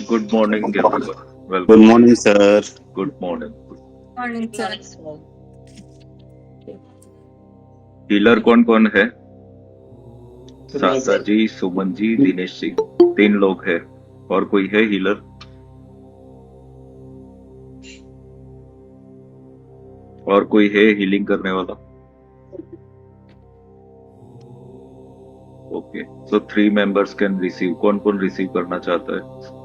Good morning, everyone. Good Welcome. morning, sir. Good morning. Morning, sir. Healer कौन कौन है? शांता जी, सुमन जी, दिनेश जी, 3 लोग हैं। और कोई है हीलर? और कोई है हीलिंग करने वाला? Okay, so 3 members can receive. कौन कौन रिसीव करना चाहता है?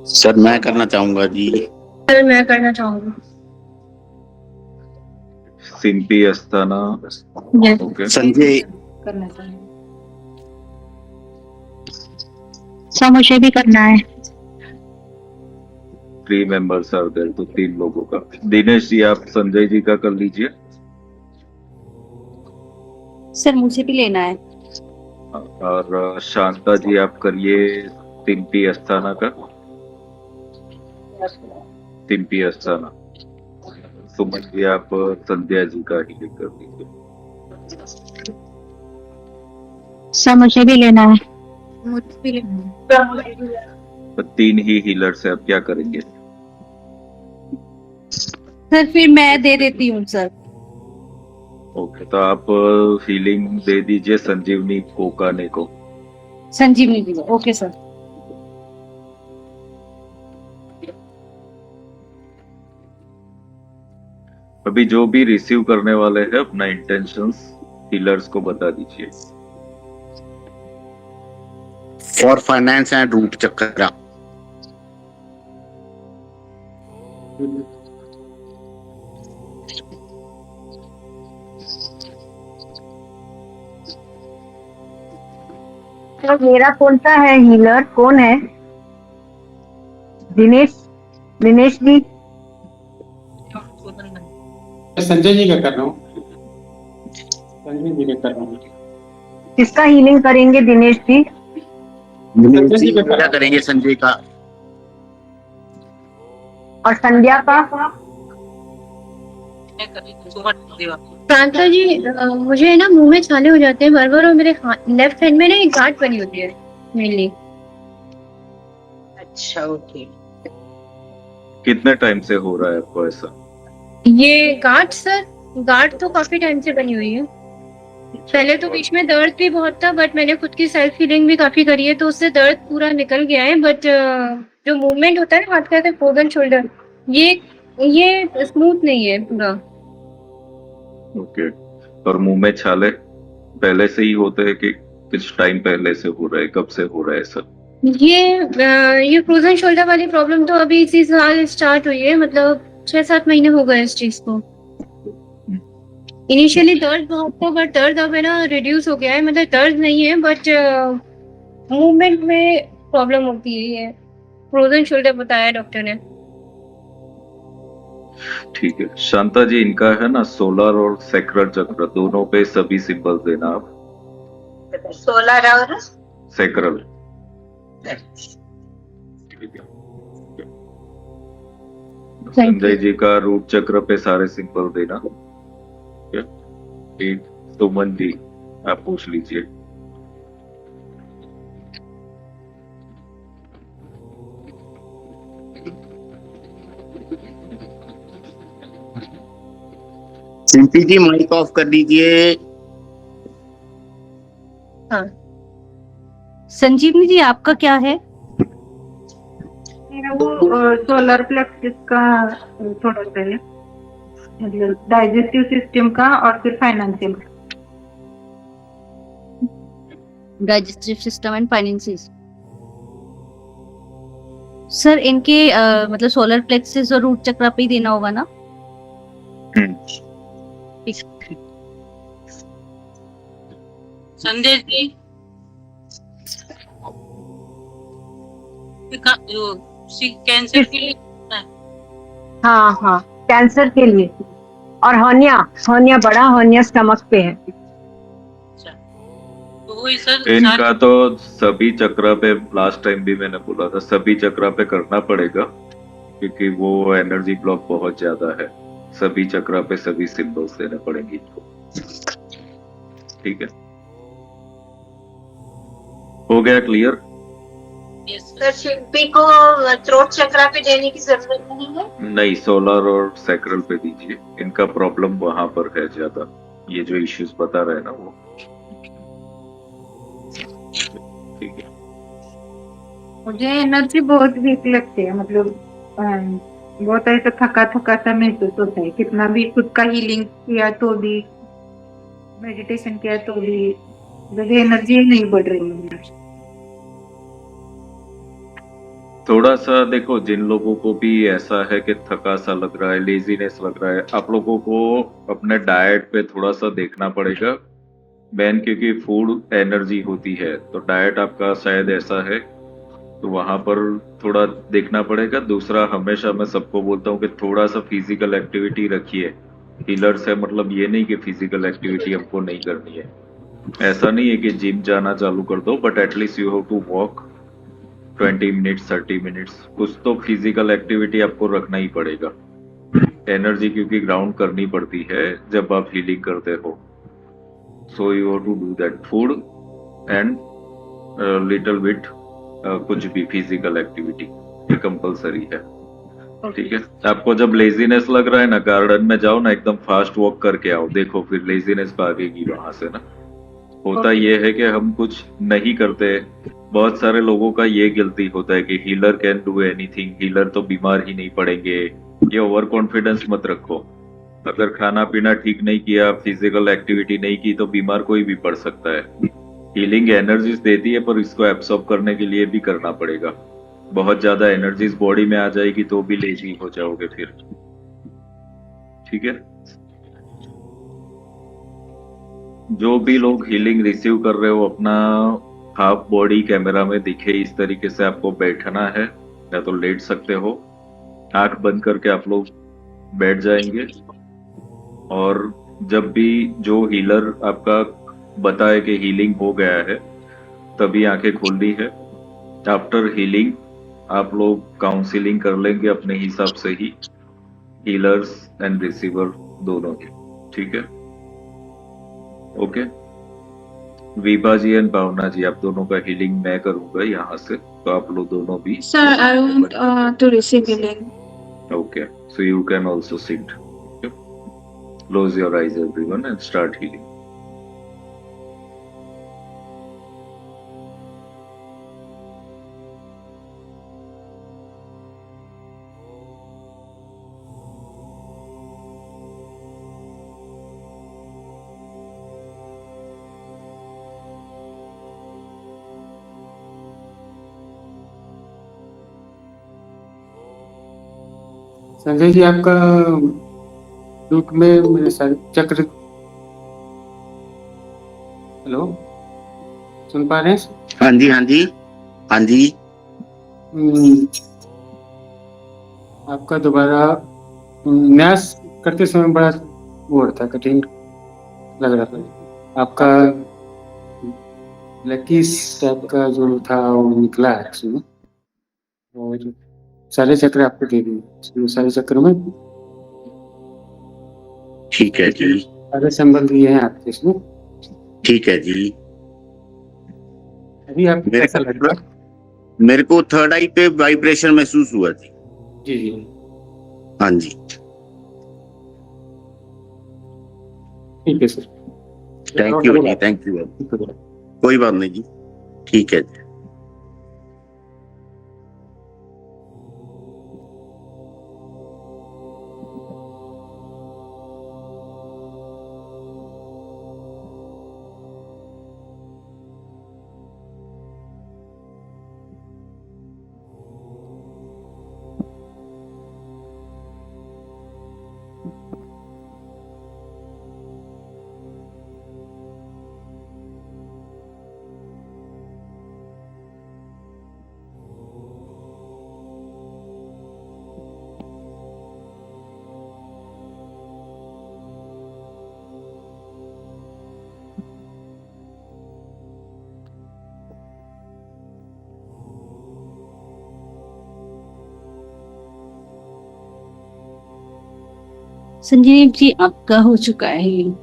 सर मैं करना चाहूंगा जी। सर मैं करना चाहूंगी। Simpy, Astana. Yes okay, Sanjay. करना चाहूंगी। सर मुझे भी करना है। 3 members आर देयर, तो 3 लोगों का। दिनेश जी, आप संजय जी का कर लीजिए। सर मुझे भी लेना है। और शांता जी, आप करिए सिंपी अस्ताना का। सिंपी अस्ताना। सुमन जी, आप संध्या जी का हीलिंग कर लीजिए। सर मुझे भी लेना है। मुझे भी लेना है। तो 3 ही हीलर्स है, अब क्या करेंगे? सर फिर मैं दे देती हूँ सर। ओके, तो आप हीलिंग दे दीजिए संजीवनी कोकाने को। संजीवनी भी ओके सर। अभी जो भी रिसीव करने वाले हैं अपना इंटेंशंस हीलर्स को बता दीजिए। फॉर फाइनेंस एंड रूट चक्र। तो मेरा कौन सा है हीलर? कौन है? दिनेश दिनेश जी। संजय जी का कर रहा हूँ। संजय जी का कर रहा हूँ। किसका हीलिंग करेंगे दिनेश जी? दिनेश जी क्या करेंगे संजय का। और संध्या का? प्रांता जी मुझे ना मुंह में छाले हो जाते हैं बार बार और मेरे लेफ्ट हैंड में ना एक गांठ बनी होती है मेनली। अच्छा ओके। कितने टाइम से हो रहा है आपको ऐसा? ये गांठ सर, गांठ तो काफी टाइम से बनी हुई है। पहले तो बीच में दर्द भी बहुत था बट मैंने खुद की सेल्फ हीलिंग भी काफी करी है तो उससे दर्द पूरा निकल गया है। बट जो मूवमेंट होता है ना हाथ का फ्रोजन शोल्डर, ये स्मूथ नहीं है पूरा। ओके, और मुंह में छाले पहले से ही होते हैं कि कुछ टाइम पहले से हो रहा है? कब से हो रहा है सर? ये फ्रोजन शोल्डर वाली प्रॉब्लम तो अभी इसी साल स्टार्ट हुई है, मतलब 6-7 महीने हो गए इस चीज को। इनिशियली दर्द बहुत था बट दर्द अब है ना रिड्यूस हो गया है, मतलब दर्द नहीं है बट मूवमेंट में प्रॉब्लम होती है। ये फ्रोजन शोल्डर बताया डॉक्टर ने। ठीक है शांता जी, इनका है ना सोलर और सेक्रल चक्र दोनों पे सभी सिंबल देना आप। सोलर और सेक्रल। संजय जी का रूट चक्र पे सारे सिंबल देना। ठीक, सुमन जी आप पूछ लीजिए। सिंपी जी माइक ऑफ कर दीजिए। हाँ संजीवनी जी आपका क्या है? मेरा वो सोलर प्लेक्सस का थोड़ा सा है, मतलब डाइजेस्टिव सिस्टम का और फिर फाइनेंशियल का। Digestive system and finances. Sir इनके मतलब सोलर प्लेक्सस और रूट चक्र पे ही देना होगा ना? संजय जी कैंसर के लिए। हाँ हाँ, कैंसर के लिए। और होनिया बड़ा होनिया स्टमक पे है। तो वही सर इनका तो सभी चक्र पे, लास्ट टाइम भी मैंने बोला था सभी चक्र पे करना पड़ेगा क्योंकि वो एनर्जी ब्लॉक बहुत ज्यादा है। सभी चक्र पे सभी सिंबल्स देने पड़ेंगे इनको। ठीक है, हो गया क्लियर? यस सर शिल्पी को थ्रोट चक्रा पे देने की जरूरत नहीं है। नहीं, सोलर और सैक्रल पे दीजिए, इनका प्रॉब्लम वहां पर है ज्यादा, ये जो इश्यूज बता रहे हैं ना वो। ठीक है। मुझे एनर्जी बहुत वीक लगती है, मतलब बहुत ऐसा थका थका सा महसूस होता है, कितना भी खुद का हीलिंग किया तो भी, मेडिटेशन किया तो भी मुझे एनर्जी नहीं बढ़ रही है। थोड़ा सा देखो, जिन लोगों को भी ऐसा है कि थका सा लग रहा है, लेजीनेस लग रहा है, आप लोगों को अपने डाइट पे थोड़ा सा देखना पड़ेगा मैन, क्योंकि फूड एनर्जी होती है, तो डाइट आपका शायद ऐसा है, तो वहां पर थोड़ा देखना पड़ेगा। दूसरा, हमेशा मैं सबको बोलता हूँ कि थोड़ा सा फिजिकल एक्टिविटी रखिए। हीलर्स है मतलब ये नहीं कि फिजिकल एक्टिविटी हमको नहीं करनी है, ऐसा नहीं है कि जिम जाना चालू कर दो, but at least you have to walk 20 minutes 30 minutes, कुछ तो फिजिकल एक्टिविटी आपको रखना ही पड़ेगा। एनर्जी क्योंकि ग्राउंड करनी पड़ती है जब आप हीलिंग करते हो, so you have to do that food and little bit कुछ भी फिजिकल एक्टिविटी, ये कंपलसरी है। ठीक है। आपको जब लेजीनेस लग रहा है ना, गार्डन में जाओ ना, एकदम फास्ट वॉक करके आओ, देखो फिर लेजीनेस भागेगी वहां से ना। होता ये है कि हम कुछ नहीं करते, बहुत सारे लोगों का ये गिल्टी होता है कि healer can do anything, healer तो बीमार ही नहीं पड़ेंगे। ये ओवर कॉन्फिडेंस मत रखो। अगर खाना पीना ठीक नहीं किया, फिजिकल एक्टिविटी नहीं की, तो बीमार कोई भी पड़ सकता है। हीलिंग एनर्जीज देती है, पर इसको एब्सॉर्ब करने के लिए भी करना पड़ेगा। बहुत ज्यादा एनर्जीज बॉडी में आ जाएगी तो भी लेजी हो जाओगे फिर। ठीक है। जो भी लोग हीलिंग रिसीव कर रहे हो, अपना हाफ बॉडी कैमरा में दिखे इस तरीके से आपको बैठना है, या तो लेट सकते हो, आंख बंद करके आप लोग बैठ जाएंगे। और जब भी जो हीलर आपका बताए कि हीलिंग हो गया है, तभी आंखें खोलनी है। आफ्टर हीलिंग आप लोग काउंसलिंग कर लेंगे अपने हिसाब से ही, हीलर्स एंड रिसीवर दोनों की। ठीक है। ओके। विभा जी एंड भावना जी, आप दोनों का हीलिंग मैं करूंगा यहाँ से, तो आप लोग दोनों भी। Sir, I want to receive healing. Okay, so you can also sit. Okay. Close your eyes, everyone, and start healing. Sanjay ji, आपका रूट में मेरे सारे चक्र, हेलो, सुन पा रहे हैं? हाँ जी, हाँ जी, हाँ जी। आपका दोबारा न्यास करते समय बड़ा वो होता है, कठिन लग रहा था। आपका लकी टाइप का जो था वो निकला है इसमें, और सारे चक्र आपको दे दिए, सारे चक्र में ठीक है जी, सारे संबल दिए हैं आपके इसमें। ठीक है जी। अभी आपको कैसा लग रहा है? मेरे को थर्ड आई पे वाइब्रेशन महसूस हुआ जी। जी जी, हाँ जी। ठीक है सर, थैंक यू जी, थैंक यू। कोई बात नहीं जी, ठीक है जी। संजीव जी, आपका हो चुका है healing।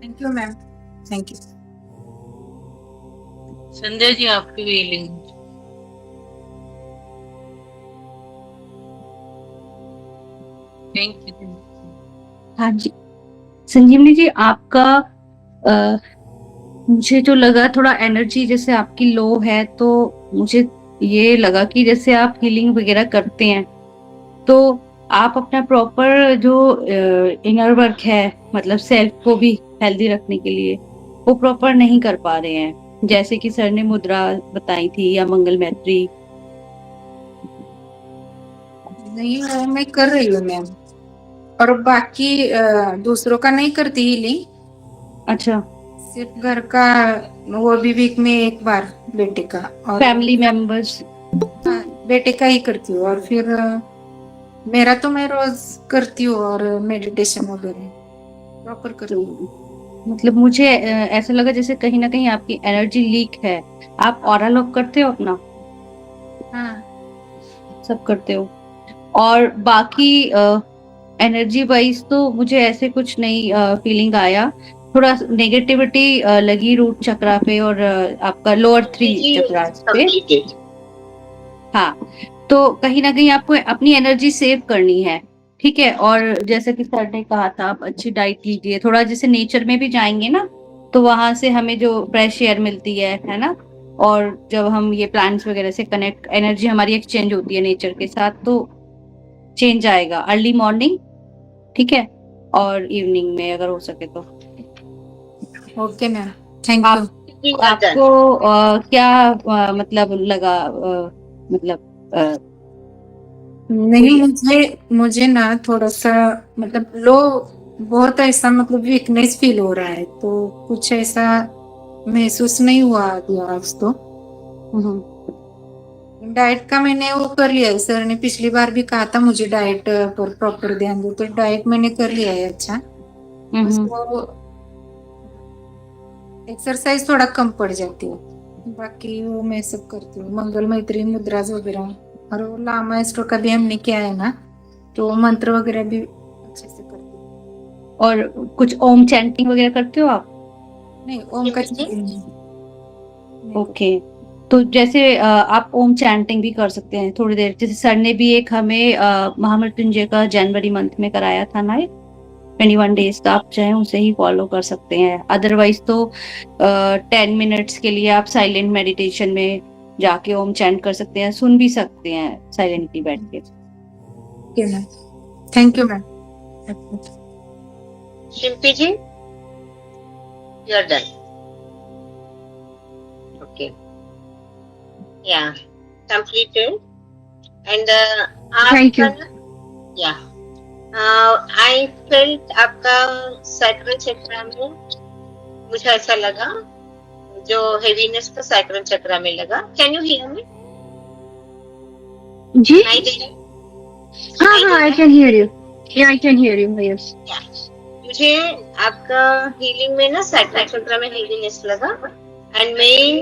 Thank you ma'am, thank you. Sanjay ji आपकी फीलिंग। Thank you. हाँ जी संजीवनी जी आपका मुझे जो लगा थोड़ा एनर्जी जैसे आपकी लो है, तो मुझे ये लगा कि जैसे आप हीलिंग वगैरह करते हैं तो आप अपना प्रॉपर जो इनर वर्क है, मतलब सेल्फ को भी हेल्दी रखने के लिए वो प्रॉपर नहीं कर पा रहे हैं, जैसे कि सर ने मुद्रा बताई थी या मंगल मैत्री। नहीं वो मैं कर रही हूँ मैम, और बाकी दूसरों का नहीं करती हीलिंग, अच्छा, सिर्फ घर का, वो भी वीक में एक बार बेटे का, और फैमिली मेंबर्स। हाँ, बेटे का ही करती हूँ, और फिर मेरा तो मैं रोज करती हूँ, और मेडिटेशन वगैरह प्रॉपर करती हूँ। मतलब मुझे ऐसा लगा जैसे कहीं ना कहीं आपकी एनर्जी लीक है। आप ऑरा लॉक करते हो अपना? हाँ सब करते हो? और बाकी एनर्जी वाइज तो मुझे ऐसे कुछ नहीं फीलिंग आया। थोड़ा नेगेटिविटी लगी रूट चक्रा पे और आपका लोअर 3 चक्रा पे। हाँ, तो कहीं ना कहीं आपको अपनी एनर्जी सेव करनी है, ठीक है। और जैसे कि सर ने कहा था आप अच्छी डाइट लीजिए, थोड़ा जैसे नेचर में भी जाएंगे ना तो वहां से हमें जो फ्रेश एयर मिलती है ना, और जब हम ये प्लांट्स वगैरह से कनेक्ट, एनर्जी हमारी एक्सचेंज होती है नेचर के साथ, तो चेंज आएगा अर्ली मॉर्निंग, ठीक है, और इवनिंग में अगर हो सके तो। Okay ma'am, thank you. आपको क्या मतलब लगा मतलब नहीं, मुझे ना थोड़ा सा मतलब लो, बहुत ऐसा मतलब वीकनेस फील हो रहा है, तो कुछ ऐसा महसूस नहीं हुआ अभी आज तो। डाइट का मैंने वो कर लिया है, सर ने पिछली बार भी कहा था मुझे डाइट पर प्रॉपर ध्यान दो, तो डाइट मैंने कर लिया है। अच्छा, उसको एक्सरसाइज थोड़ा कम पड़ जाती है, बाकी वो मैं सब करती हूँ, मंगल मैत्री, मुद्राज वगैरह, और वो लामा एस्ट्रो का भी हमने किया है ना, तो मंत्र वगैरह भी अच्छे से करती हूँ। और कुछ ओम चैंटिंग वगैरह करते हो आप? नहीं, ओम का नहीं। ओके, तो जैसे आप ओम चैंटिंग भी कर सकते हैं थोड़ी देर, जैसे सर ने भी एक हमें महामृत्युंजय का जनवरी मंथ में कराया था ना, 21 डेज का, आप चाहे उसे ही फॉलो कर सकते हैं। अदरवाइज तो 10 मिनट्स के लिए आप साइलेंट मेडिटेशन में जाके ओम चैंट कर सकते हैं, सुन भी सकते हैं साइलेंटली बैठ के। Okay ma'am, thank you ma'am. Shilpi ji, you are done. Okay. Yeah, completed. And Thank you. Yeah. I felt आपका सैक्रल चक्र में, मुझे ऐसा लगा जो हेवीनेस था सैक्रल चक्र में लगा। Can you hear me? जी नहीं दे रहे? हाँ I can hear you. Yeah, I can hear you. Yes. मुझे आपका हीलिंग में ना सैक्रल चक्र में हेवीनेस लगा, and main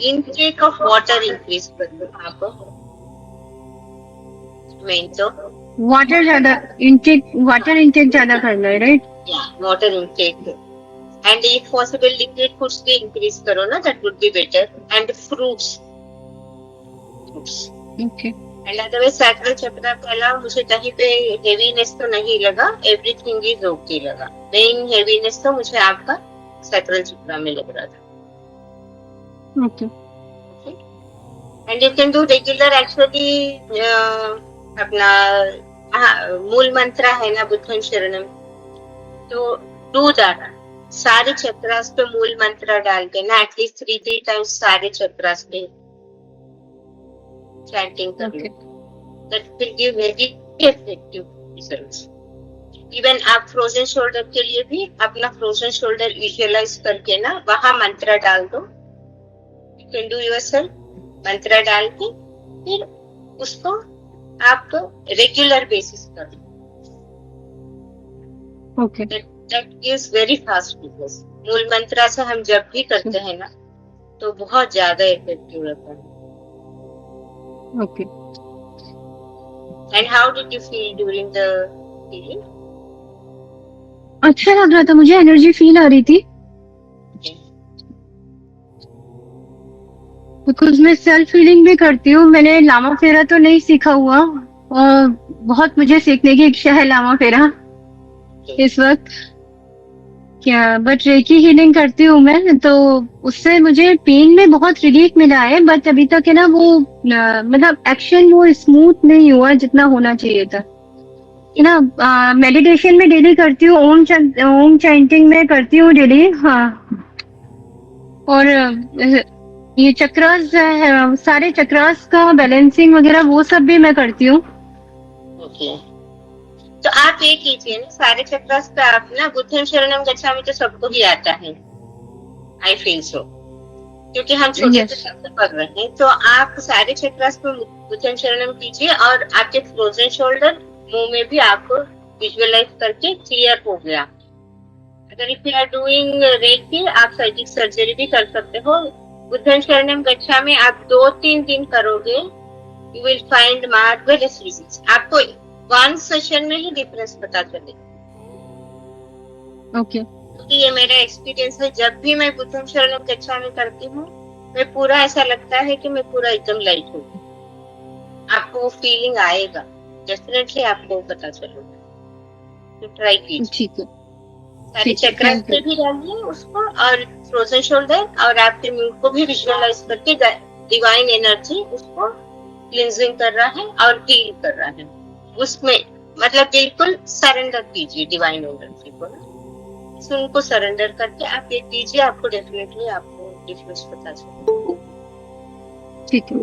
intake of water increase कर दो आप, मेन तो वाटर इनटेक ज्यादा करना है, right? Water intake, and if possible liquid foods भी इंक्रीज करो ना, that would be better, and fruits. Okay, and otherwise sacral चक्र पहला मुझे कहीं पे हेवीनेस तो नहीं लगा, एवरीथिंग इज ओके लगा। मेन हेवीनेस तो मुझे आपका सैक्रल चक्र में लग रहा था। Okay, and you can do regular actually अपना मूल मंत्र है ना बुद्धं शरणम, तो डू दैट, सारे चक्रास पे मूल मंत्र डाल के ना एटलीस्ट 3 टाइम्स सारे चक्रास पे चैंटिंग करो, that will give very effective results. Even आप फ्रोजन शोल्डर के लिए भी अपना फ्रोजन शोल्डर विजुअलाइज करके ना वहां मंत्र डाल दो, यू कैन डू योरसेल्फ, मंत्र डाल के फिर उसको आप रेगुलर बेसिस कर दो, okay, that gives very fast results. मूल मंत्र से हम जब भी करते हैं ना तो बहुत ज्यादा इफेक्टिव रहता है। Okay. And how did you feel during the healing? अच्छा लग रहा था, मुझे एनर्जी फील आ रही थी। बिकॉज मैं सेल्फ हीलिंग भी करती हूँ। मैंने लामा फेरा तो नहीं सीखा हुआ और बहुत मुझे सीखने की इच्छा है लामा फेरा इस वक्त क्या, बट रेकी हीलिंग करती हूँ मैं, तो उससे मुझे पेन में बहुत रिलीफ मिला है। बट अभी तक है ना वो मतलब एक्शन वो स्मूथ नहीं हुआ जितना होना चाहिए था, है ना। मेडिटेशन में डेली करती हूँ, ओम चैंटिंग में करती हूँ डेली। हाँ, और ये चक्रास सारे चक्रास का बैलेंसिंग वगैरह वो सब भी मैं करती हूँ। ओके, तो आप ये कीजिए ना, सारे चक्रास पे आप ना बुद्धं शरणम गच्छामि तो सबको भी आता है, आई फील सो, क्योंकि हम छोटे Yes. से शब्द पढ़ रहे हैं। तो आप सारे चक्रास पे बुद्धं शरणम कीजिए और आपके फ्रोजन शोल्डर मुंह में भी आपको विजुअलाइज करके क्लियर हो गया। अगर if you are doing reiki, आप सर्जिक सर्जरी भी कर सकते हो। बुद्धं शरणम गच्छामि आप 2-3 दिन करोगे, you will find marvellous results. आपको 1 सेशन में ही डिफरेंस पता चलेगा। ओके, क्योंकि ये मेरा एक्सपीरियंस है, जब भी मैं बुद्धं शरणम गच्छामि करती हूँ, मैं पूरा ऐसा लगता है कि मैं पूरा एकदम लाइट हूँ। आपको वो फीलिंग आएगा, डेफिनेटली आपको पता चलेगा। तो ट्राई कीजिए, ठीक है। सारे ठीक है, चक्रास thank you. पे भी डालिए उसको, और फ्रोजन शोल्डर और आपके मुंह को भी विजुअलाइज करके डिवाइन एनर्जी उसको क्लींजिंग कर रहा है और हील कर रहा है। उसमें मतलब बिल्कुल सरेंडर कीजिए डिवाइन एनर्जी को ना, उनको सरेंडर करके आप ये कीजिए, आपको डेफिनेटली आपको डिफरेंस पता चलेगा। ठीक है,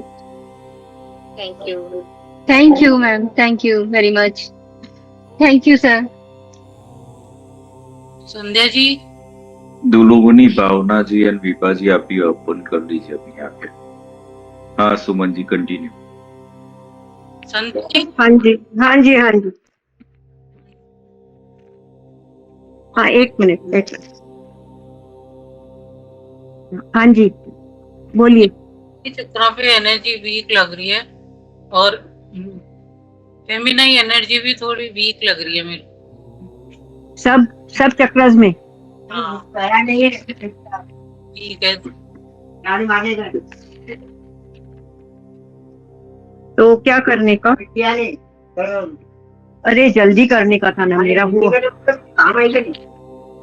thank you ma'am, thank you very much, thank you sir. Sandhya ji, दुलुगुनी भावना जी एंड विभा जी, आप भी ओपन कर लीजिए अपनी आंखें। हाँ सुमन जी, कंटिन्यू। संध्या जी, हाँ जी, हाँ जी, हाँ जी। हाँ, एक मिनट। हाँ जी, बोलिए। चक्रा पे एनर्जी वीक लग रही है और फेमिनाइन एनर्जी भी थोड़ी वीक लग रही है मेरे को। सब चक्रस में हाँ, ठीक है। तो क्या करने का? अरे जल्दी करने का था ना मेरा, वो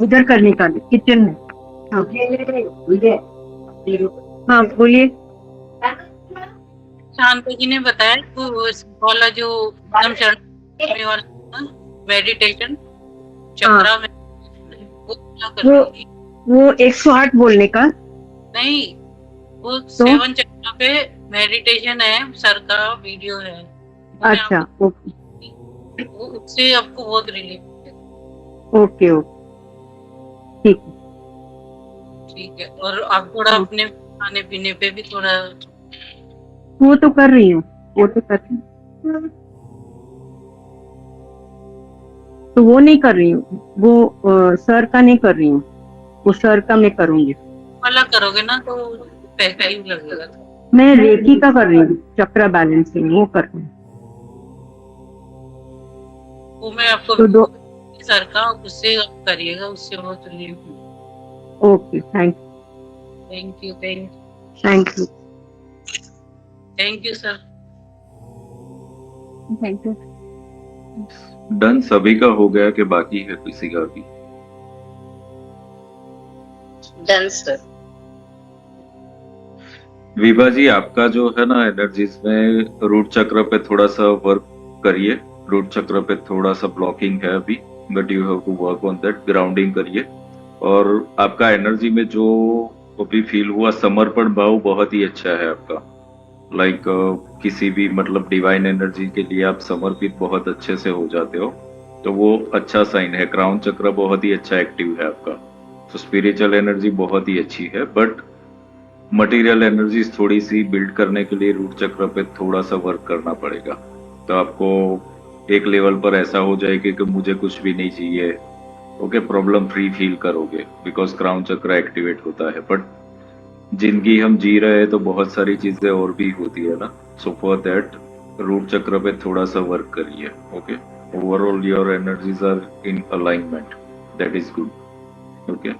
उधर करने का, किचन में। हाँ बोलिए। शांति जी ने बताया तो वाला जो एकदम चरण वाला मेडिटेशन चक्रा में वो क्या करनी थी? वो 108 बोलने का नहीं, वो 7 चक्रा पे मेडिटेशन है, सर का वीडियो है। अच्छा, ओके वो उससे आपको बहुत रिलीफ। ओके ठीक है। ठीक है, और आप थोड़ा अपने खाने पीने पे भी थोड़ा, वो तो कर रही हूँ, तो वो नहीं कर रही हूँ, वो सर का नहीं कर रही हूँ, वो सर का मैं करूंगी। वाला करोगे ना तो पैसा ही लगेगा। मैं रेकी का कर रही हूँ, चक्र बैलेंसिंग वो कर रही हूँ। वो मैं आपको तो दो, सर का उससे आप करिएगा, उससे बहुत relief. Okay, thank you thank you sir. Thank you. Done, सभी का हो गया कि बाकी है किसी का भी? Done sir. विभा जी, आपका जो है ना एनर्जीज में रूट चक्र पे थोड़ा सा वर्क करिए। रूट चक्र पे थोड़ा सा ब्लॉकिंग है अभी, but you have to work on that. Grounding करिए, और आपका एनर्जी में जो अभी फील हुआ समर्पण भाव बहुत ही अच्छा है आपका। लाइक किसी भी मतलब डिवाइन एनर्जी के लिए आप समर्पित बहुत अच्छे से हो जाते हो, तो वो अच्छा साइन है। क्राउन चक्र बहुत ही अच्छा एक्टिव है आपका, तो स्पिरिचुअल एनर्जी बहुत ही अच्छी है। बट मटेरियल एनर्जीज थोड़ी सी बिल्ड करने के लिए रूट चक्र पे थोड़ा सा वर्क करना पड़ेगा। तो आपको एक लेवल पर ऐसा हो जाएगा कि मुझे कुछ भी नहीं चाहिए, ओके, प्रॉब्लम फ्री फील करोगे, बिकॉज क्राउन चक्र एक्टिवेट होता है। बट जिंदगी हम जी रहे हैं तो बहुत सारी चीजें और भी होती है ना, सो फॉर दैट रूट चक्र पे थोड़ा सा वर्क करिए। Okay, overall your energies are in alignment, that is good. Okay,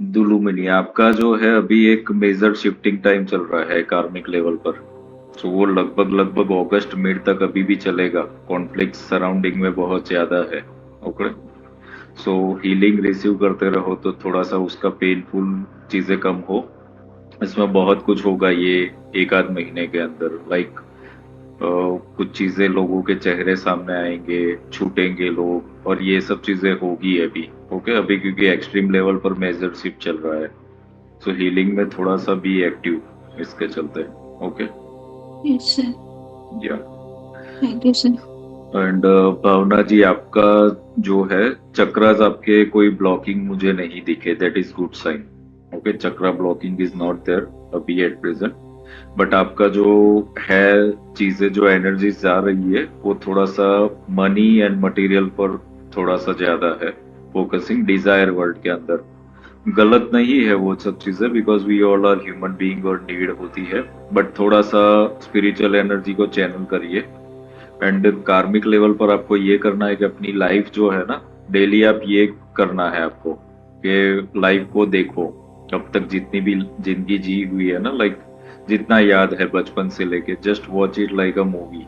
दुलुमिनी आपका जो है अभी एक मेजर शिफ्टिंग टाइम चल रहा है कार्मिक लेवल पर, तो वो लगभग अगस्त मिड तक अभी भी चलेगा। कॉन्फ्लिक्ट सराउंडिंग में बहुत ज्यादा है। ओके, सो हीलिंग रिसीव करते रहो तो थोड़ा सा उसका पेनफुल चीजें कम हो। इसमें बहुत कुछ होगा ये एक आध महीने के अंदर, लाइक कुछ चीजें लोगों के चेहरे सामने आएंगे, छूटेंगे लोग, और ये सब चीजें होगी अभी। ओके, अभी क्योंकि एक्सट्रीम लेवल पर मेजर शिफ्ट चल रहा है, सो हीलिंग में थोड़ा सा भी एक्टिव इसके चलते। Okay, Yes, sir. या Thank you, sir. एंड भावना जी, आपका जो है चक्रास आपके कोई ब्लॉकिंग मुझे नहीं दिखे, that is good sign. Okay, chakra blocking is not there अभी एट प्रेजेंट, बट आपका जो है चीजें जो एनर्जी जा रही है वो थोड़ा सा मनी एंड मटेरियल पर थोड़ा सा ज्यादा है फोकसिंग, डिजायर वर्ल्ड के अंदर। गलत नहीं है वो सब चीजें, because we all are human being और नीड होती है, बट थोड़ा सा स्पिरिचुअल एनर्जी को चैनल करिए। एंड कार्मिक लेवल पर आपको ये करना है कि अपनी लाइफ जो है ना, डेली आप ये करना है आपको कि लाइफ को देखो, अब तक जितनी भी जिंदगी जी हुई है ना, लाइक जितना याद है बचपन से लेके, just watch it like a movie.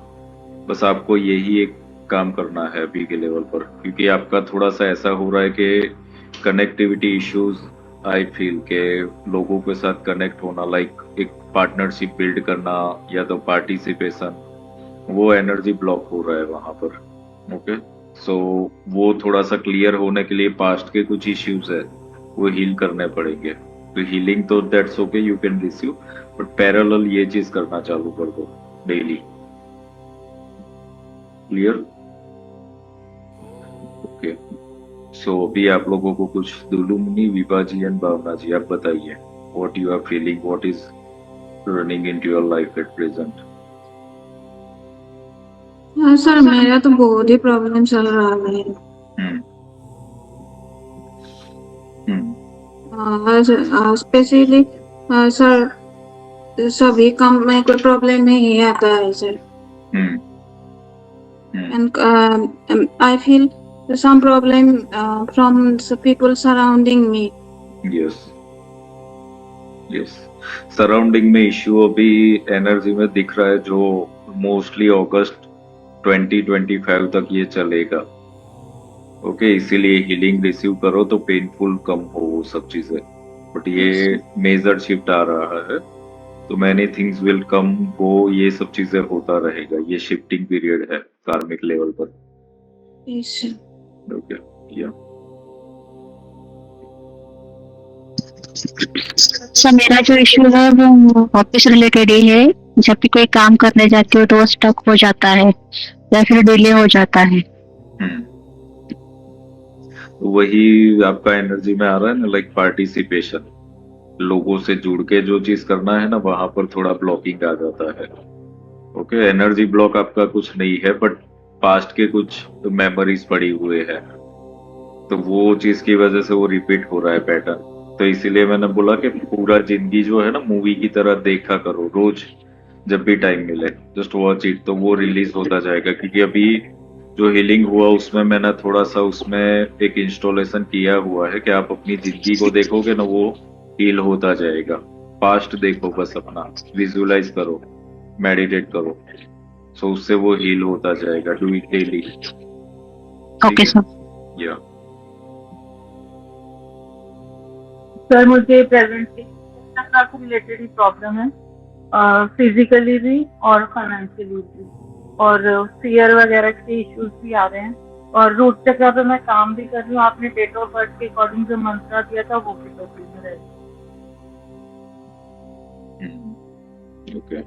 बस आपको यही एक काम करना है अभी के लेवल पर, क्योंकि आपका थोड़ा सा ऐसा हो रहा है कि कनेक्टिविटी इश्यूज, आई फील के लोगों के साथ कनेक्ट होना, लाइक एक पार्टनरशिप बिल्ड करना या तो पार्टिसिपेशन, वो एनर्जी ब्लॉक हो रहा है वहां पर। ओके, सो वो थोड़ा सा क्लियर होने के लिए पास्ट के कुछ इश्यूज है वो हील करने पड़ेंगे। तो हीलिंग तो that's okay, you can receive, but parallel ये चीज करना चालू कर दो डेली। क्लियर? ओके, सो अभी आप लोगों को कुछ दुलुमनी, विभा जी एंड भावना जी, आप बताइए what you are feeling, what is running into your life at present. हाँ सर, मेरा तो बहुत ही प्रॉब्लम चल रहा है। स्पेशली सर, सभी काम में कोई प्रॉब्लम नहीं आता है sir. And I feel some problem from the people surrounding me. Yes yes, surrounding में इश्यू अभी एनर्जी में दिख रहा है, जो मोस्टली अगस्त 2025 तक ये चलेगा। ओके, इसीलिए हीलिंग रिसीव करो तो पेनफुल कम हो वो सब चीजें, बट ये मेजर शिफ्ट आ रहा है, तो मैनी थिंग्स विल कम गो, ये सब चीजें होता रहेगा, ये शिफ्टिंग पीरियड है कार्मिक लेवल पर। Yes, sir. ओके, या सर, मेरा जो इशू है वो ऑफिस रिलेटेड ही है। जब भी कोई काम करने जाती हो तो वो स्टक हो जाता है या फिर डिले हो जाता है। वही आपका एनर्जी में आ रहा है ना, लाइक पार्टिसिपेशन, लोगों से जुड़ के जो चीज करना है ना, वहां पर थोड़ा ब्लॉकिंग आ जाता है। ओके, एनर्जी ब्लॉक आपका कुछ नहीं है, बट पास्ट के कुछ मेमोरीज पड़ी हुए हैं, तो वो चीज की वजह से वो रिपीट हो रहा है पैटर्न। तो इसीलिए मैंने बोला कि पूरा जिंदगी जो है ना मूवी की तरह देखा करो, रोज जब भी टाइम मिले जस्ट वॉच इट, तो वो रिलीज होता जाएगा। क्योंकि अभी जो हीलिंग हुआ उसमें मैंने थोड़ा सा उसमें एक इंस्टॉलेशन किया हुआ है कि आप अपनी जिंदगी को देखोगे ना, वो हील होता जाएगा। पास्ट देखो, बस अपना विजुअलाइज करो, मेडिटेट करो, सो उससे वो हील होता जाएगा। Do it daily. Okay sir. या सर, मुझे प्रेजेंटली चक्रा से रिलेटेड ही प्रॉब्लम है, फिजिकली भी और फाइनेंशियली भी, और फियर वगैरह के इश्यूज भी आ रहे हैं, और रूट चक्रा पे मैं काम भी कर रही हूँ। आपने डेट ऑफ बर्थ के अकॉर्डिंग जो मंत्रा दिया था वो भी टोटल में रह। ओके,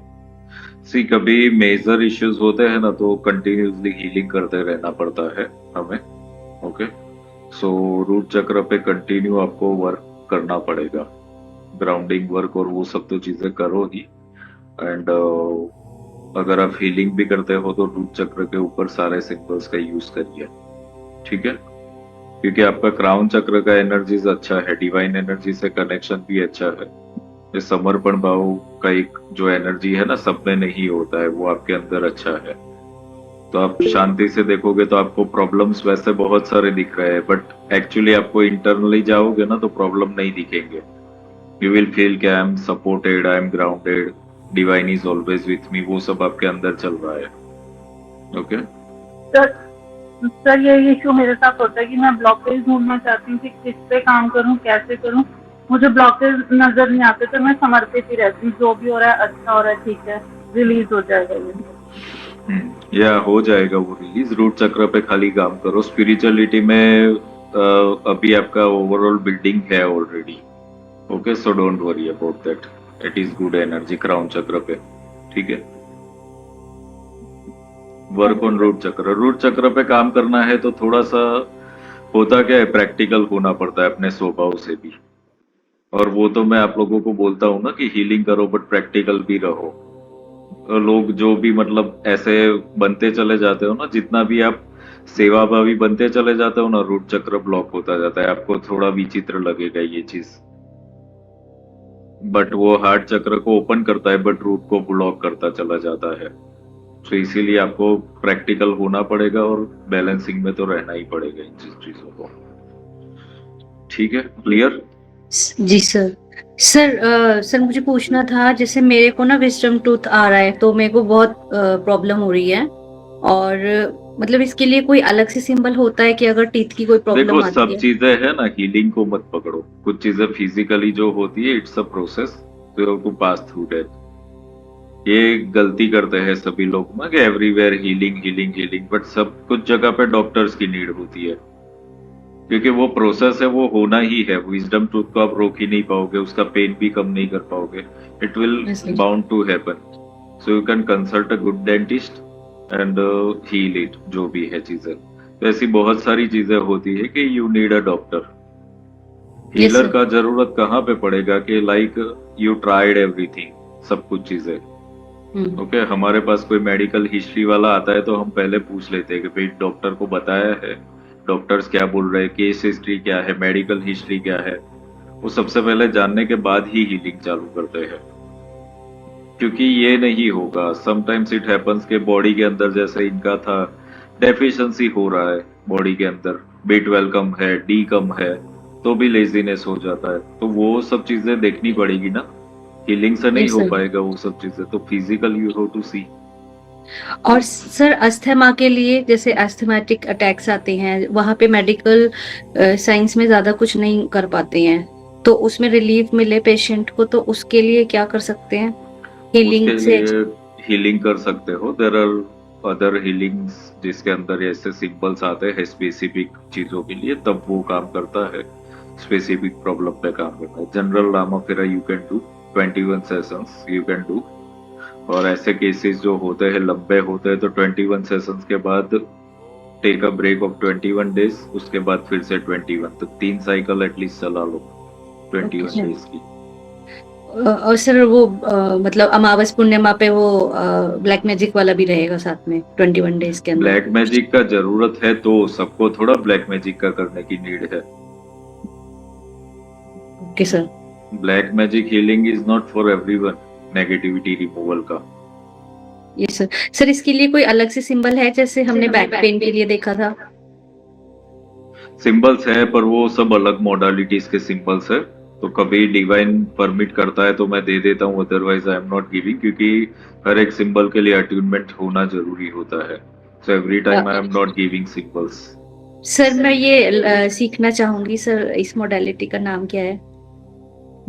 सी कभी मेजर इश्यूज होते हैं ना, तो कंटिन्यूसली हीलिंग करते रहना पड़ता है हमें। ओके, सो रूट चक्र पे कंटिन्यू आपको वर्क करना पड़ेगा, ग्राउंडिंग वर्क और वो सब तो चीजें करो ही। एंड अगर आप हीलिंग भी करते हो तो रूट चक्र के ऊपर सारे सिंबल्स का यूज करिए, ठीक है? क्योंकि आपका क्राउन चक्र का एनर्जीज अच्छा है, डिवाइन एनर्जी से कनेक्शन भी अच्छा है। ये समर्पण भाव का एक जो एनर्जी है ना, सब में नहीं होता है, वो आपके अंदर अच्छा है। तो आप शांति से देखोगे तो आपको प्रॉब्लम्स वैसे बहुत सारे दिख रहे हैं, बट एक्चुअली आपको इंटरनली जाओगे ना तो प्रॉब्लम नहीं दिखेंगे. यू विल फील कि I am supported, I am grounded, divine is always with me, वो सब आपके अंदर चल रहा है. ओके सर ये इशू मेरे साथ होता है कि मैं ब्लॉकेज ढूंढना चाहती हूँ कि किस पे काम करूँ, कैसे करूँ. मुझे ब्लॉकेज नजर नहीं आते तो मैं समर्पित ही रहती हूँ. जो भी हो रहा है अच्छा हो रहा है, ठीक है, रिलीज हो जाएगा ये. या हो जाएगा वो रिलीज. रूट चक्र पे खाली काम करो. स्पिरिचुअलिटी में अभी आपका ओवरऑल बिल्डिंग है already. Okay, so don't worry about that. It is good energy crown चक्र पे. ठीक है, वर्क ऑन रूट चक्र. रूट चक्र पे काम करना है तो थोड़ा सा होता क्या है, प्रैक्टिकल होना पड़ता है अपने स्वभाव से भी. और वो तो मैं आप लोगों को बोलता हूँ ना कि हीलिंग करो बट प्रैक्टिकल भी रहो. लोग जो भी मतलब ऐसे बनते चले जाते हो ना, जितना भी आप सेवाभावी बनते चले जाते हो ना, रूट चक्र ब्लॉक होता जाता है. आपको थोड़ा विचित्र लगेगा ये चीज, बट वो हार्ट चक्र को ओपन करता है बट रूट को ब्लॉक करता चला जाता है. तो इसीलिए आपको प्रैक्टिकल होना पड़ेगा और बैलेंसिंग में तो रहना ही पड़ेगा इन चीजों को. ठीक है, क्लियर? जी सर. सर मुझे पूछना था, जैसे मेरे को ना विजडम टूथ आ रहा है तो मेरे को बहुत प्रॉब्लम हो रही है, और मतलब इसके लिए कोई अलग से सिंबल होता है कि अगर टीथ की कोई प्रॉब्लम देखो, आती सब है? चीजें है ना, हीलिंग को मत पकड़ो. कुछ चीजें फिजिकली जो होती है, इट्स अ प्रोसेस, तो you have to pass through that. ये गलती करते हैं सभी लोग ना कि everywhere healing healing healing, but सब कुछ जगह पे डॉक्टर्स की नीड होती है, क्योंकि वो प्रोसेस है, वो होना ही है. विजडम टूथ को आप रोक ही नहीं पाओगे, उसका पेन भी कम नहीं कर पाओगे. It will Yes, sir. Bound to happen. So you can consult a good dentist and heal it. जो भी है चीजें, तो ऐसी बहुत सारी चीजें होती है कि you need a doctor. Yes, healer sir. का जरूरत कहाँ पे पड़ेगा कि लाइक यू ट्राइड एवरीथिंग, सब कुछ चीजें. हम्म. ओके, हमारे पास कोई मेडिकल हिस्ट्री वाला आता है तो हम पहले पूछ लेते हैं कि भाई डॉक्टर को बताया है, डॉक्टर्स क्या बोल रहे हैं, केस हिस्ट्री क्या है, मेडिकल हिस्ट्री क्या है. वो सबसे पहले जानने के बाद ही हीलिंग चालू करते हैं, क्योंकि ये नहीं होगा. समटाइम्स इट हैपेंस के बॉडी के अंदर, जैसे इनका था, डेफिशिएंसी हो रहा है बॉडी के अंदर, B12 कम है, D कम है, तो भी लेजीनेस हो जाता है. तो वो सब चीजें देखनी पड़ेगी ना. हीलिंग से नहीं Yes, हो sir. पाएगा वो सब चीजें, तो फिजिकल यू हैव टू सी. और सर अस्थमा के लिए, जैसे अस्थमेटिक अटैक्स आते हैं, वहां पे मेडिकल साइंस में ज्यादा कुछ नहीं कर पाते हैं, तो उसमें रिलीफ मिले पेशेंट को, तो उसके लिए क्या कर सकते हैं हीलिंग उसके से? लिए हीलिंग कर सकते हो. देयर आर अदर हीलिंग्स जिसके अंदर ऐसे सिंबल्स आते हैं स्पेसिफिक चीजों के लिए, तब वो काम करता है. स्पेसिफिक प्रॉब्लम पे काम करता है. जनरल लामा फिरा you can do 21 sessions you can do. और ऐसे केसेस जो होते हैं लंबे होते हैं तो 21 सेशंस के बाद take a break of 21 days, उसके बाद फिर से 21, तो 3 साइकिल एटलीस्ट चला लो 21 Okay. डेज की. और सर वो मतलब अमावस पूर्णिमा पे वो ब्लैक मैजिक वाला भी रहेगा साथ में 21 डेज के अंदर? ब्लैक मैजिक का जरूरत है तो सबको थोड़ा ब्लैक मैजिक का करने की नीड है. Okay sir. Black magic healing is not for everyone. Negativity removal का ये सर इसके लिए कोई अलग से सिंबल है, जैसे हमने बैक पेन के लिए देखा था? सिंबल्स है, पर वो सब अलग मॉडलिटीज के सिंबल्स है. तो कभी डिवाइन परमिट करता है तो मैं दे देता हूँ, otherwise I am not giving, क्योंकि हर एक सिंबल के लिए अट्यूनमेंट होना जरूरी होता है. So every time I am not giving symbols. Sir मैं ये सीखना चाहूंगी सर, इस मॉडलिटी का नाम क्या है?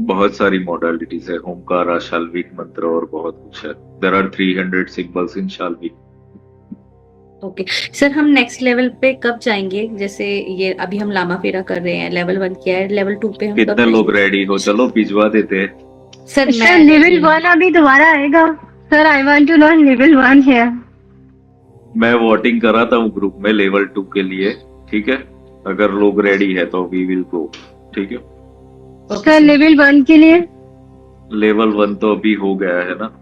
बहुत सारी मॉडलिटीज है, ओमकारा, शाल्विक मंत्र और बहुत कुछ है. देयर आर 300 सिंबल्स इन शाल्विक. ओके सर, हम नेक्स्ट लेवल पे कब जाएंगे? जैसे ये अभी हम लामा फेरा कर रहे हैं, लेवल 1 किया है, लेवल 2 पे हम कितने कब लोग रेडी हो? चलो भिजवा देते हैं. सर सर लेवल 1 अभी दोबारा आएगा. Sir I want to learn level 1 here. मैं वोटिंग कराता हूँ ग्रुप में लेवल 2 के लिए. ठीक है, अगर लोग रेडी है तो वी विल गो. ठीक है सर लेवल 1 के लिए लेवल 1 तो अभी हो गया है ना.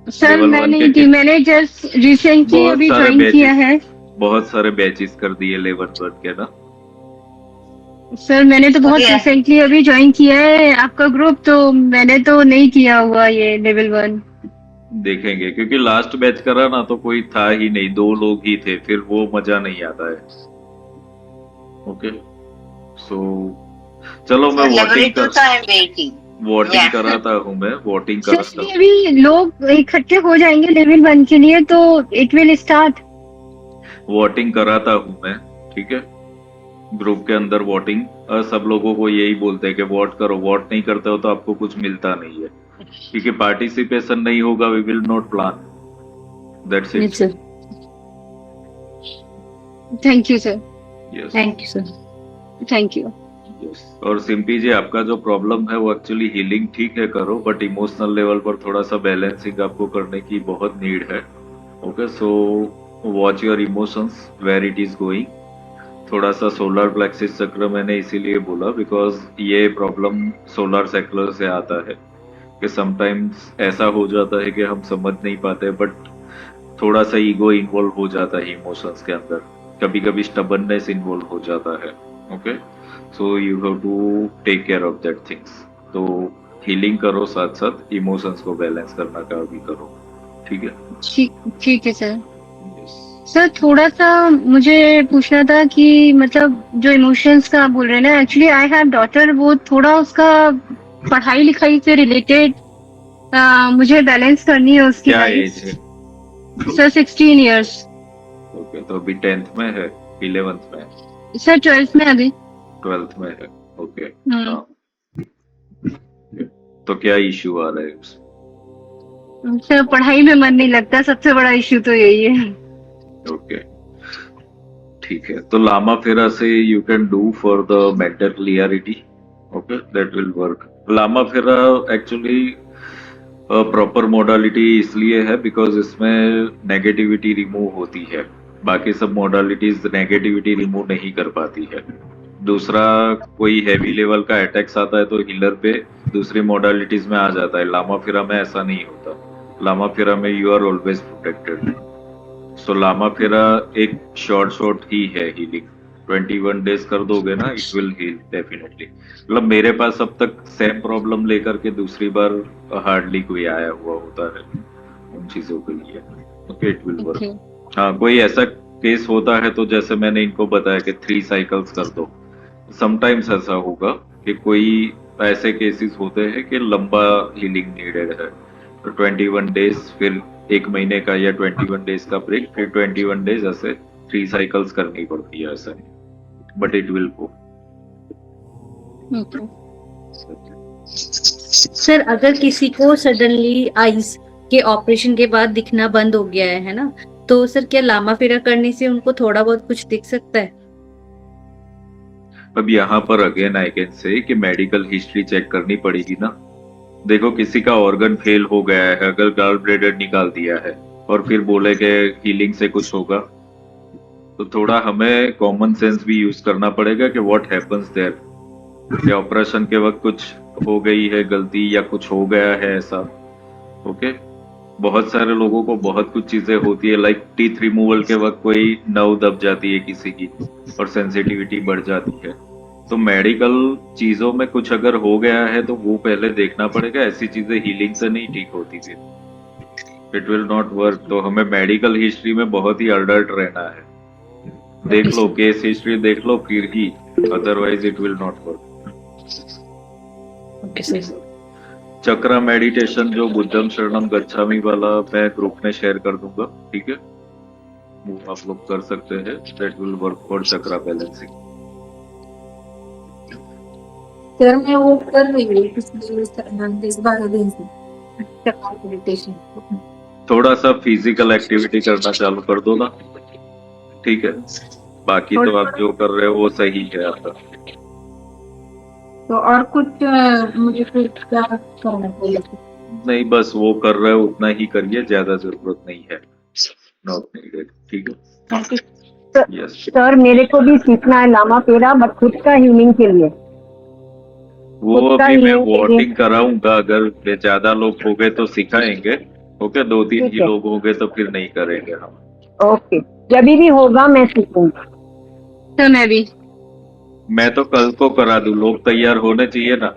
सर Level मैं 1 नहीं के की, मैंने जस्ट रिसेंटली बहुत अभी सारे ज्वाइन batches- किया है. बहुत सारे बैचेस कर दिए लेवल 1 के ना. सर मैंने तो बहुत Okay. रिसेंटली अभी ज्वाइन किया है आपका ग्रुप, तो मैंने तो नहीं किया हुआ ये लेवल 1. देखेंगे, क्योंकि लास्ट बैच करा ना तो कोई था ही नहीं, 2 लोग ही थे, फिर वो मजा नहीं आता है। ओके, सो चलो मैं वोटिंग Yeah. कराता हूँ, मैं वोटिंग सर कराता हूँ। अभी लोग इकट्ठे हो जाएंगे लेवल 1 के लिए तो इट विल स्टार्ट। वोटिंग कराता हूँ मैं, ठीक है, ग्रुप के अंदर वोटिंग, सब लोगों को यही बोलते हैं कि वोट करो, वोट नहीं करते हो तो आपको कुछ मिलता नहीं है, क्योंकि पार्टिसिपेशन नहीं होगा, we will not plan, that's it. Sir thank you sir, yes thank you sir. Thank you. Yes. और सिंपी जी, आपका जो प्रॉब्लम है वो एक्चुअली हीलिंग ठीक है करो, बट इमोशनल लेवल पर थोड़ा सा बैलेंसिंग आपको करने की बहुत नीड है। Okay, so watch your emotions where it is going. थोड़ा सा सोलर प्लेक्सिस चक्र मैंने इसीलिए बोला बिकॉज ये प्रॉब्लम सोलर साइकिल से आता है कि समटाइम्स ऐसा हो जाता है कि हम समझ नहीं पाते, बट थोड़ा सा ईगो इन्वॉल्व हो जाता है इमोशंस के अंदर, कभी कभी स्टबर्ननेस इन्वॉल्व हो जाता है। Okay, so you have to take care of that things. तो हीलिंग करो, साथ साथ इमोशंस को बैलेंस करना का भी करो, ठीक है? ठीक है सर। Yes. सर थोड़ा सा मुझे पूछना था कि मतलब जो इमोशंस का आप बोल रहे हैं ना, एक्चुअली आई हैव डॉटर, वो थोड़ा उसका पढ़ाई लिखाई से रिलेटेड मुझे बैलेंस करनी है उसकी क्या लाइफ। एज है? Sir 16 years. ओके, तो अभी 10th में है, 11th में है, सर 12th में अभी। 12th में है। ओके, हम्म। हाँ, तो क्या इश्यू आ रहा है उसमें? सर पढ़ाई में मन नहीं लगता, सबसे बड़ा इश्यू तो यही है। ओके, ठीक है, तो लामा फेरा से you can do for the mental clarity. Okay, that will work. Lama Fera actually proper modality इसलिए है बिकॉज इसमें नेगेटिविटी रिमूव होती है, बाकी सब मोडालिटीज नेगेटिविटी रिमूव नहीं कर पाती है। दूसरा, कोई हैवी लेवल का अटैक्स आता है तो हीलर पे दूसरी मोडालिटीज में आ जाता है, लामा फेरा में ऐसा नहीं होता। लामा फेरा में यू आर ऑलवेज प्रोटेक्टेड। सो लामा फेरा एक शॉर्ट ही है हीलिंग, 21 डेज कर दोगे ना, इट विल हील डेफिनेटली। मतलब मेरे पास अब तक सेम प्रॉब्लम लेकर के दूसरी बार हार्डली कोई आया हुआ होता है उन चीजों के लिए। Okay, it will work. हाँ, कोई ऐसा केस होता है तो जैसे मैंने इनको बताया कि 3 साइकिल्स कर दो, समटाइम्स ऐसा होगा कि कोई ऐसे केसेस होते हैं कि लंबा हीलिंग नीडेड है, तो 21 डेज, फिर 1 महीने का या 21 डेज का ब्रेक, फिर 21 डेज, ऐसे 3 साइकिल्स करनी पड़ती है ऐसा, but it will go. Sir अगर किसी को सडनली आईज के ऑपरेशन के बाद दिखना बंद हो गया है ना, तो सर क्या लामा फेरा करने से उनको थोड़ा बहुत कुछ दिख सकता है? अब यहाँ पर अगेन आई कैन से कि मेडिकल हिस्ट्री चेक करनी पड़ेगी ना। देखो, किसी का ऑर्गन फेल हो गया है, अगर गॉल ब्लैडर निकाल दिया है और फिर बोले कि हीलिंग से कुछ होगा, तो थोड़ा हमें कॉमन सेंस भी यूज करना पड़ेगा कि व्हाट हैपेंस देयर, क्या ऑपरेशन के वक्त कुछ हो गई है गलती या कुछ हो गया है ऐसा। ओके, बहुत सारे लोगों को बहुत कुछ चीजें होती है, लाइक टीथ रिमूवल के वक्त कोई नर्व दब जाती है किसी की और सेंसिटिविटी बढ़ जाती है। तो मेडिकल चीजों में कुछ अगर हो गया है तो वो पहले देखना पड़ेगा, ऐसी चीजें हीलिंग से नहीं ठीक होती फिर इट विल नॉट वर्क। तो हमें मेडिकल हिस्ट्री में बहुत ही अलर्ट रहना है, देख लो केस हिस्ट्री देख लो फिर ही, otherwise it will not work. Okay sir. Chakra meditation जो बुद्धम शरणम गच्छामि वाला मैं ग्रुप में शेयर कर दूंगा, ठीक है, वो आप लोग कर सकते हैं, that will work for chakra balancing. Sir मैं वो कर रही हूँ पिछले 12 दिन से मेडिटेशन। थोड़ा सा फिजिकल एक्टिविटी करना चालू कर दो ना, ठीक है, बाकी तो आप जो कर रहे हो वो सही है आपका। तो और कुछ मुझे फिर क्या करना चाहिए? नहीं, बस वो कर रहे हो उतना ही करिए, ज्यादा जरूरत नहीं है, नॉट नीडेड, ठीक है। यस सर मेरे को भी सीखना है लामा फेरा, बट खुद का हीलिंग के लिए। वो अभी मैं वोटिंग कराऊंगा, अगर ज्यादा लोग हो गए तो सिखाएंगे। ओके, 2-3 ही लोग हो गए तो फिर नहीं करेंगे हम। ओके, जब भी होगा मैं सीखूंगा। तो मैं भी मैं तो कल को करा दूं, लोग तैयार होने चाहिए ना,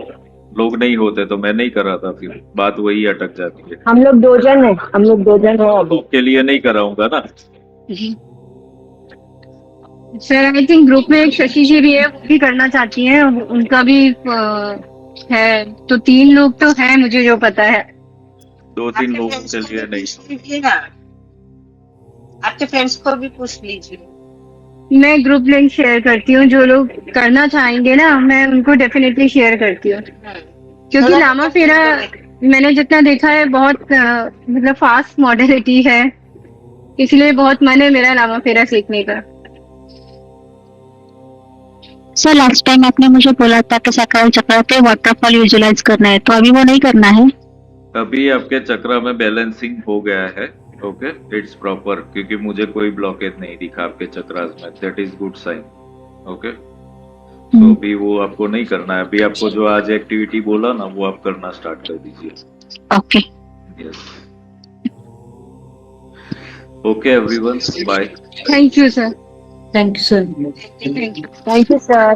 लोग नहीं होते तो मैं नहीं कराता, फिर बात वही अटक जाती है। हम लोग 2 जन हैं, हम लोग 2 जन हैं अभी। के लिए नहीं कराऊंगा ना। सर आई थिंक ग्रुप में एक शशि जी भी है, वो भी करना चाहती हैं, उनका भी है, तो 3 लोग तो हैं मुझे जो पता है। 2-3 आपके लोगों फ्रेंड्स के को लिए भी नहीं। पूछ लीजिएगा, आपके फ्रेंड्स को भी पूछ लीजिए। मैं ग्रुप लिंक शेयर करती हूँ, जो लोग करना चाहेंगे ना मैं उनको डेफिनेटली शेयर करती हूँ, क्योंकि लामा फेरा मैंने जितना देखा है बहुत मतलब फास्ट मॉडलिटी है, इसलिए बहुत मन है मेरा लामा फेरा सीखने का। सर लास्ट टाइम आपने मुझे बोला था कि सकाल चक्र पे वाटरफॉल विजुलाइज करना है, तो अभी वो नहीं करना है? अभी आपके चक्र में बैलेंसिंग हो गया है, ओके, इट्स प्रॉपर, क्योंकि मुझे कोई ब्लॉकेज नहीं दिखा आपके चक्रास में, that is good sign, okay. तो अभी वो आपको नहीं करना है, अभी आपको जो आज एक्टिविटी बोला ना वो आप करना स्टार्ट कर दीजिए। Okay, yes, okay everyone, bye. Thank you sir. Thank you sir. Thank you. Thank you sir.